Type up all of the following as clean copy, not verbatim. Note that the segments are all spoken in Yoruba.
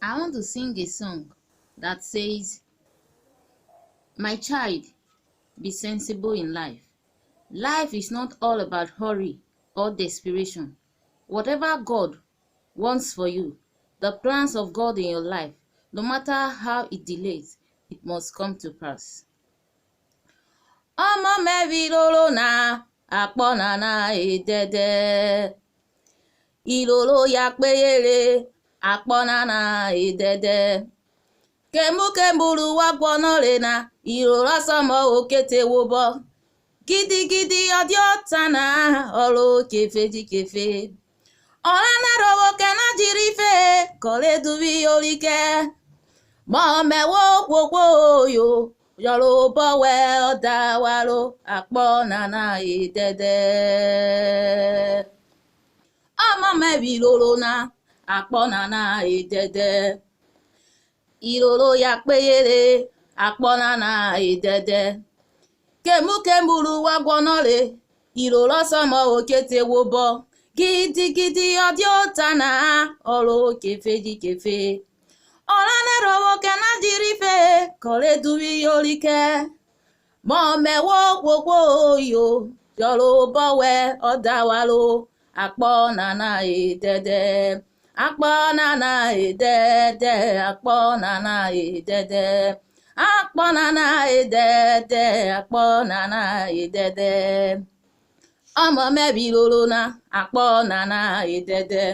I want to sing a song that says, "My child, be sensible in life. Life is not all about hurry or desperation. Whatever God wants for you, the plans of God in your life, no matter how it delays, it must come to pass." Ọmọ mẹ́rin lóró na àpọ́nà na èdèdè. Ìlòlò ya péyèrè àpọ́nà na èdèdè. Kemukemuru wagwọnọrị na ìròrò ọsọmọ òkété wụbọ. Gidigidi ọdị ọta na ọrụ kefejikefe. Ọ̀lànàrọ̀wọ̀ kẹ́nà jiri fe kọ̀lẹ́dùbí oríkẹ́. Mọ̀mẹ́wò kwokwo yo yọ̀rọ̀ bọ̀wẹ̀ ọ̀dà wàrò àpọ̀ nànà ìdẹ́dẹ́. Ọmọ mẹ́bi lòlò na àpọ̀ nànà ìdẹ́dẹ́. Ìlòlò ya péyèrè àpọ̀ nànà ìdẹ́dẹ́. Kemukemuru wagwọnọrị ìròrò ọsọmọ òkété wụbọ. Gidigidi ọdị ọta na ọrụ kefejikefe. Ọ̀lànàrọ̀wọ̀ kẹ́nà jiri fe kọ̀lẹ́dùbí oríkẹ́. Mọ̀mẹ́wò kwokwo yo yọ̀rọ̀ bọ̀wẹ̀ ọ̀dà wàrò àpọ̀ nànà ìdẹ́dẹ́. Àpọ̀ nànà ìdẹ́dẹ́. Àpọ̀ nànà ìdẹ́dẹ́. Àpọ̀ nànà ìdẹ́dẹ́. Àpọ̀ nànà ìdẹ́dẹ́. Ọmọ mẹ́bi lòlò na àpọ̀ nànà ìdẹ́dẹ́.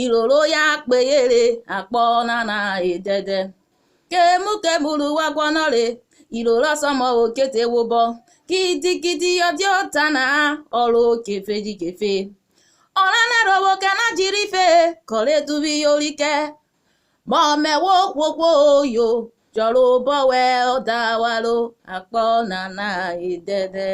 Ìròrò ya péyèrè àpọ̀ nànà ìdẹ́dẹ́. Kemukemuru wagwọnọrị ìròrò ọsọmọ òkété wụbọ. Gidigidi ọdị ọta na ọrụ kefejikefe. Ọ̀lànàrọ̀wọ̀ kẹ́nà jiri fe kọ̀lẹ́dùbí oríkẹ́. Mọ̀mẹ́wò kwokwo yo yọ̀rọ̀ bọ̀wẹ̀ ọ̀dà wàrò àpọ̀ nànà ìdẹ́dẹ́.